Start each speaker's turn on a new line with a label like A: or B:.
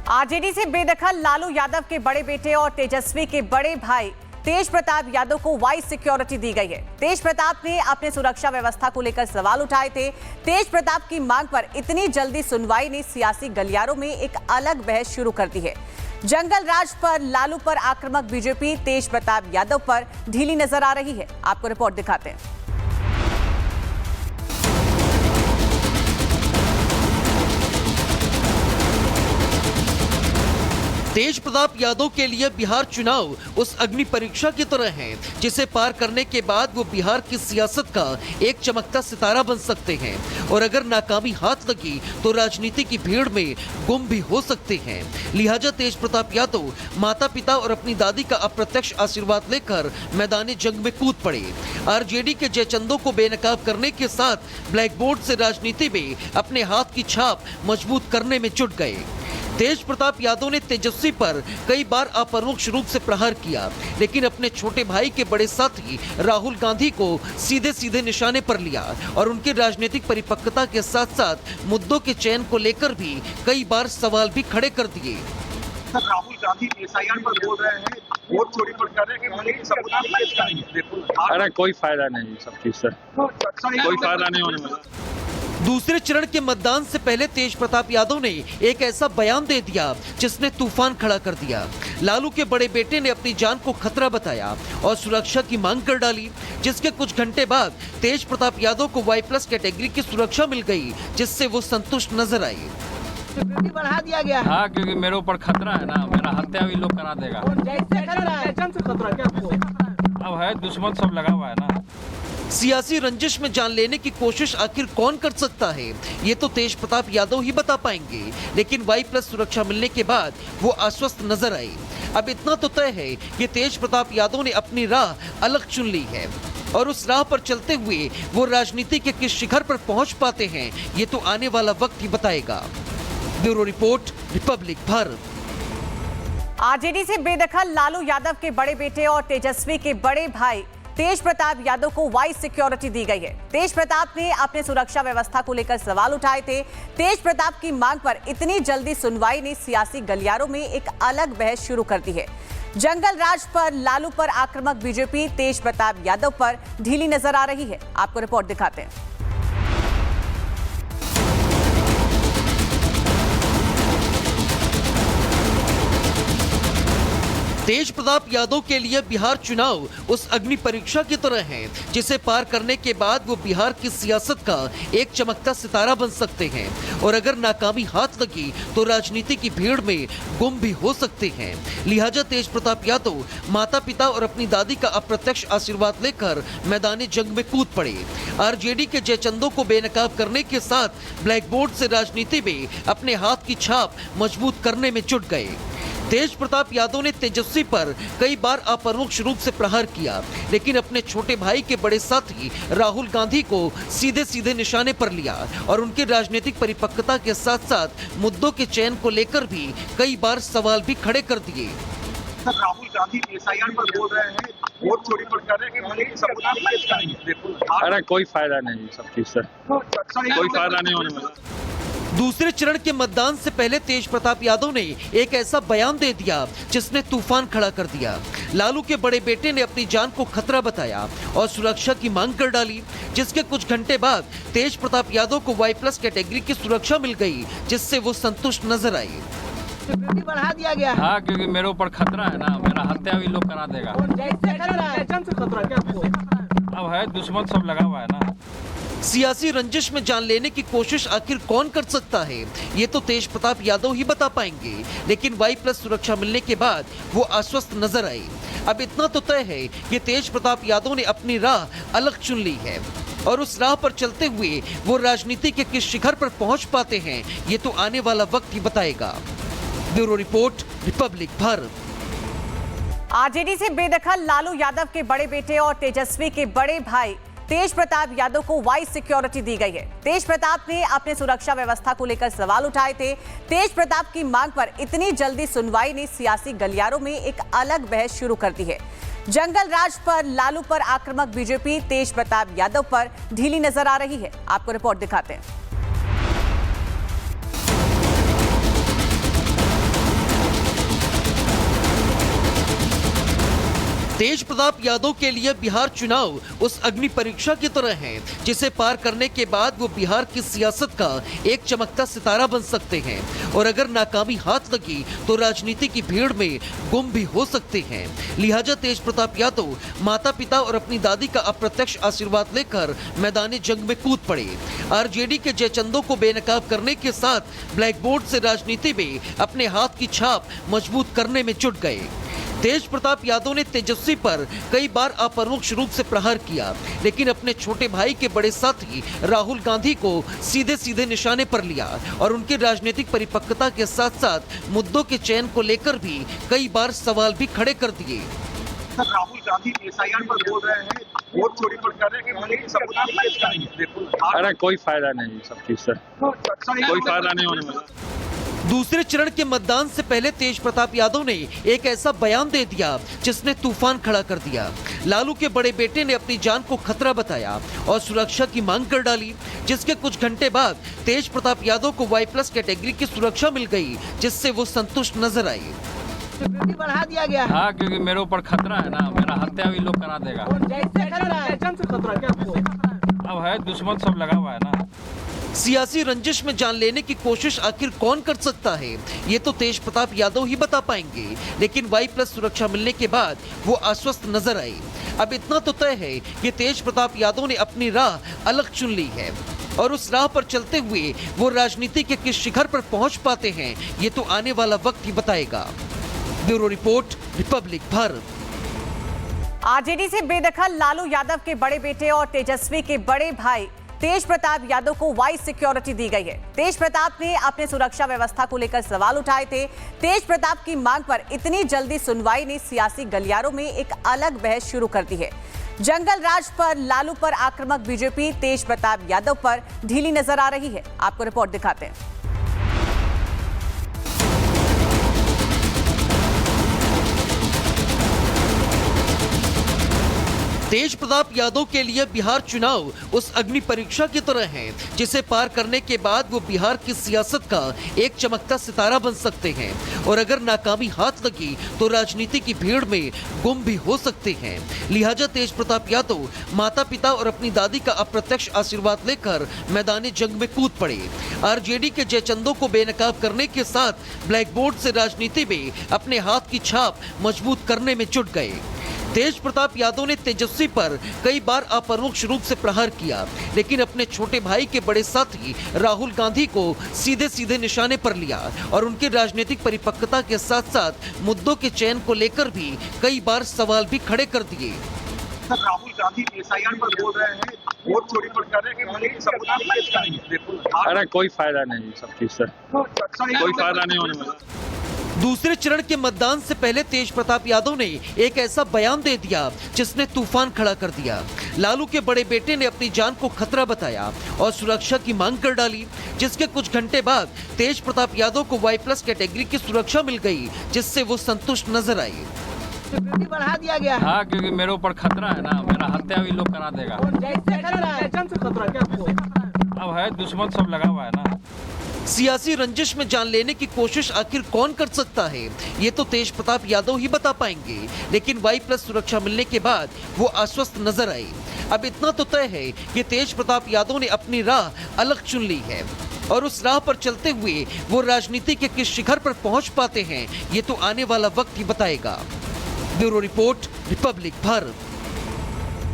A: RJD से बेदखल लालू यादव के बड़े बेटे और तेजस्वी के बड़े भाई तेज प्रताप यादव को वाइस सिक्योरिटी दी गई है। तेज प्रताप ने अपने सुरक्षा व्यवस्था को लेकर सवाल उठाए थे। तेज प्रताप की मांग पर इतनी जल्दी सुनवाई ने सियासी गलियारों में एक अलग बहस शुरू कर दी है। जंगल राज पर लालू पर आक्रामक बीजेपी तेज प्रताप यादव पर ढीली नजर आ रही है। आपको रिपोर्ट दिखाते हैं।
B: तेज प्रताप यादव के लिए बिहार चुनाव उस अग्नि परीक्षा की तरह है जिसे पार करने के बाद वो बिहार की सियासत का एक चमकता सितारा बन सकते हैं और अगर नाकामी हाथ लगी तो राजनीति की भीड़ में गुम भी हो सकते हैं। लिहाजा तेज प्रताप यादव माता पिता और अपनी दादी का अप्रत्यक्ष आशीर्वाद लेकर मैदानी जंग में कूद पड़े। आरजेडी के जयचंदों को बेनकाब करने के साथ ब्लैक बोर्ड से राजनीति में अपने हाथ की छाप मजबूत करने में जुट गए। तेज प्रताप यादव ने तेजस्वी पर कई बार अपरोक्ष रूप से प्रहार किया, लेकिन अपने छोटे भाई के बड़े साथी राहुल गांधी को सीधे सीधे निशाने पर लिया और उनके राजनीतिक परिपक्वता के साथ साथ मुद्दों के चयन को लेकर भी कई बार सवाल भी खड़े कर दिए।
C: राहुल गांधी एसआईआर पर बोल रहे हैं, वोट चोरी पर कर रहे हैं कि सबूत पेश करेंगे।
D: अरे कोई फायदा नहीं, सब चीज से कोई फायदा नहीं होने वाला।
B: दूसरे चरण के मतदान से पहले तेज प्रताप यादव ने एक ऐसा बयान दे दिया जिसने तूफान खड़ा कर दिया। लालू के बड़े बेटे ने अपनी जान को खतरा बताया और सुरक्षा की मांग कर डाली, जिसके कुछ घंटे बाद तेज प्रताप यादव को Y+ कैटेगरी की सुरक्षा मिल गई, जिससे वो संतुष्ट नजर आए।
E: बढ़ा दिया गया है।
D: हाँ, क्योंकि मेरे ऊपर खतरा है ना, मेरा हत्या भी लोग करा देगा। अब है दुश्मन सब लगा हुआ है ना।
B: सियासी रंजिश में जान लेने की कोशिश आखिर कौन कर सकता है, ये तो तेज प्रताप यादव ही बता पाएंगे, लेकिन Y+ सुरक्षा मिलने के बाद वो आश्वस्त नजर आए। अब इतना तो तय है कि तेज प्रताप यादव ने अपनी राह अलग चुन ली है और उस राह पर चलते हुए वो राजनीति के किस शिखर पर पहुंच पाते हैं, ये तो आने वाला वक्त ही बताएगा। Bureau report, Republic Bharat.
A: RJD से बेदखल लालू यादव के बड़े बेटे और तेजस्वी के बड़े भाई तेज प्रताप यादव को वाइस सिक्योरिटी दी गई है। तेज प्रताप ने अपने सुरक्षा व्यवस्था को लेकर सवाल उठाए थे। तेज प्रताप की मांग पर इतनी जल्दी सुनवाई ने सियासी गलियारों में एक अलग बहस शुरू कर दी है। जंगल राज पर लालू पर आक्रामक बीजेपी तेज प्रताप यादव पर ढीली नजर आ रही है। आपको रिपोर्ट दिखाते हैं।
B: तेज प्रताप यादव के लिए बिहार चुनाव उस अग्नि परीक्षा की तरह है जिसे पार करने के बाद वो बिहार की सियासत का एक चमकता सितारा बन सकते हैं और अगर नाकामी हाथ लगी तो राजनीति की भीड़ में गुम भी हो सकते हैं। लिहाजा तेज प्रताप यादव माता पिता और अपनी दादी का अप्रत्यक्ष आशीर्वाद लेकर मैदानी जंग में कूद पड़े। आरजेडी के जयचंदों को बेनकाब करने के साथ ब्लैक बोर्ड से राजनीति में अपने हाथ की छाप मजबूत करने में जुट गए। तेज प्रताप यादव ने तेजस्वी पर कई बार अपरोक्ष रूप से प्रहार किया, लेकिन अपने छोटे भाई के बड़े साथी राहुल गांधी को सीधे सीधे निशाने पर लिया और उनके राजनीतिक परिपक्वता के साथ साथ मुद्दों के चयन को लेकर भी कई बार सवाल भी खड़े कर दिए।
C: राहुल गांधी एसआईआर पर बोल रहे हैं, वोट चोरी पर कर रहे हैं कि सबूत पेश करेंगे।
D: अरे कोई फायदा नहीं, सब चीज से कोई फायदा नहीं होने वाला।
B: दूसरे चरण के मतदान से पहले तेज प्रताप यादव ने एक ऐसा बयान दे दिया जिसने तूफान खड़ा कर दिया। लालू के बड़े बेटे ने अपनी जान को खतरा बताया और सुरक्षा की मांग कर डाली, जिसके कुछ घंटे बाद तेज प्रताप यादव को Y+ कैटेगरी की सुरक्षा मिल गई, जिससे वो संतुष्ट नजर आए।
E: बढ़ा दिया गया है।
D: हाँ, क्योंकि मेरे ऊपर खतरा है ना, मेरा हत्या भी लोग करा देगा। अब है दुश्मन सब लगा हुआ है ना।
B: सियासी रंजिश में जान लेने की कोशिश आखिर कौन कर सकता है, ये तो तेज प्रताप यादव ही बता पाएंगे, लेकिन Y+ सुरक्षा मिलने के बाद वो आश्वस्त नजर आए। अब इतना तो तय है कि तेज प्रताप यादव ने अपनी राह अलग चुन ली है और उस राह पर चलते हुए वो राजनीति के किस शिखर पर पहुंच पाते हैं, ये तो आने वाला वक्त ही बताएगा। Bureau report, Republic Bharat.
A: RJD से बेदखल लालू यादव के बड़े बेटे और तेजस्वी के बड़े भाई तेज प्रताप यादव को वाइस सिक्योरिटी दी गई है। तेज प्रताप ने अपने सुरक्षा व्यवस्था को लेकर सवाल उठाए थे। तेज प्रताप की मांग पर इतनी जल्दी सुनवाई ने सियासी गलियारों में एक अलग बहस शुरू कर दी है। जंगल राज पर लालू पर आक्रामक बीजेपी तेज प्रताप यादव पर ढीली नजर आ रही है। आपको रिपोर्ट दिखाते हैं।
B: तेज प्रताप यादव के लिए बिहार चुनाव उस अग्नि परीक्षा की तरह है जिसे पार करने के बाद वो बिहार की सियासत का एक चमकता सितारा बन सकते हैं और अगर नाकामी हाथ लगी तो राजनीति की भीड़ में गुम भी हो सकते हैं। लिहाजा तेज प्रताप यादव माता पिता और अपनी दादी का अप्रत्यक्ष आशीर्वाद लेकर मैदानी जंग में कूद पड़े। आरजेडी के जयचंदों को बेनकाब करने के साथ ब्लैक बोर्ड से राजनीति में अपने हाथ की छाप मजबूत करने में जुट गए। तेज प्रताप यादव ने तेजस्वी पर कई बार अपरोक्ष रूप से प्रहार किया, लेकिन अपने छोटे भाई के बड़े साथी राहुल गांधी को सीधे सीधे निशाने पर लिया और उनकी राजनीतिक परिपक्वता के साथ साथ मुद्दों के चयन को लेकर भी कई बार सवाल भी खड़े कर दिए।
C: राहुल गांधी एसआईआर पर बोल रहे हैं, वोट चोरी पर कर रहे हैं कि भले सबूत पेश करेंगे।
D: अरे कोई फायदा नहीं सब चीज से, कोई फायदा नहीं होने वाला।
B: दूसरे चरण के मतदान से पहले तेज प्रताप यादव ने एक ऐसा बयान दे दिया जिसने तूफान खड़ा कर दिया। लालू के बड़े बेटे ने अपनी जान को खतरा बताया और सुरक्षा की मांग कर डाली, जिसके कुछ घंटे बाद तेज प्रताप यादव को Y+ कैटेगरी की सुरक्षा मिल गई, जिससे वो संतुष्ट नजर आए।
E: सिक्योरिटी बढ़ा दिया गया है।
F: हाँ, क्योंकि मेरे ऊपर खतरा है ना, मेरा हत्या भी लोग करा देगा।
E: जैसे खतरा है, खतरा क्या
F: अब है दुश्मन सब लगा हुआ है ना।
B: सियासी रंजिश में जान लेने की कोशिश आखिर कौन कर सकता है, ये तो तेज प्रताप यादव ही बता पाएंगे, लेकिन Y+ सुरक्षा मिलने के बाद वो आश्वस्त नजर आए। अब इतना तो तय है कि तेज प्रताप यादव ने अपनी राह अलग चुन ली है और उस राह पर चलते हुए वो राजनीति के किस शिखर पर पहुंच पाते हैं, ये तो आने वाला वक्त ही बताएगा। Bureau report, Republic Bharat.
A: RJD से बेदखल लालू यादव के बड़े बेटे और तेजस्वी के बड़े भाई तेज प्रताप यादव को वाइस सिक्योरिटी दी गई है। तेज प्रताप ने अपने सुरक्षा व्यवस्था को लेकर सवाल उठाए थे। तेज प्रताप की मांग पर इतनी जल्दी सुनवाई ने सियासी गलियारों में एक अलग बहस शुरू कर दी है। जंगल राज पर लालू पर आक्रामक बीजेपी तेज प्रताप यादव पर ढीली नजर आ रही है। आपको रिपोर्ट दिखाते हैं।
B: तेज प्रताप यादव के लिए बिहार चुनाव उस अग्नि परीक्षा की तरह है जिसे पार करने के बाद वो बिहार की सियासत का एक चमकता सितारा बन सकते हैं और अगर नाकामी हाथ लगी तो राजनीति की भीड़ में गुम भी हो सकते हैं। लिहाजा तेज प्रताप यादव माता पिता और अपनी दादी का अप्रत्यक्ष आशीर्वाद लेकर मैदानी जंग में कूद पड़े। आरजेडी के जयचंदों को बेनकाब करने के साथ ब्लैक बोर्ड से राजनीति में अपने हाथ की छाप मजबूत करने में जुट गए। तेज प्रताप यादव ने तेजस्वी पर कई बार अपरोक्ष रूप से प्रहार किया, लेकिन अपने छोटे भाई के बड़े साथी राहुल गांधी को सीधे सीधे निशाने पर लिया और उनकी राजनीतिक परिपक्वता के साथ साथ मुद्दों के चयन को लेकर भी कई बार सवाल भी खड़े कर दिए।
C: राहुल गांधी एसआईआर पर बोल रहे हैं, वोट चोरी पर कर रहे हैं कि भले सबूत पेश करेंगे।
D: अरे कोई फायदा नहीं सब चीज से, कोई फायदा नहीं होने वाला।
B: दूसरे चरण के मतदान से पहले तेज प्रताप यादव ने एक ऐसा बयान दे दिया जिसने तूफान खड़ा कर दिया। लालू के बड़े बेटे ने अपनी जान को खतरा बताया और सुरक्षा की मांग कर डाली, जिसके कुछ घंटे बाद तेज प्रताप यादव को Y+ कैटेगरी की सुरक्षा मिल गई, जिससे वो संतुष्ट नजर आए।
E: सिक्योरिटी बढ़ा दिया गया है।
F: हाँ, क्योंकि मेरे ऊपर खतरा है ना, मेरा हत्या भी लोग करा देगा।
E: जैसे खतरा क्या
F: अब है दुश्मन सब लगा हुआ है ना।
B: सियासी रंजिश में जान लेने की कोशिश आखिर कौन कर सकता है, ये तो तेज प्रताप यादव ही बता पाएंगे, लेकिन Y+ सुरक्षा मिलने के बाद वो आश्वस्त नजर आए। अब इतना तो तय है कि तेज प्रताप यादव ने अपनी राह अलग चुन ली है और उस राह पर चलते हुए वो राजनीति के किस शिखर पर पहुंच पाते हैं, ये तो आने वाला वक्त ही बताएगा। Bureau report, Republic Bharat.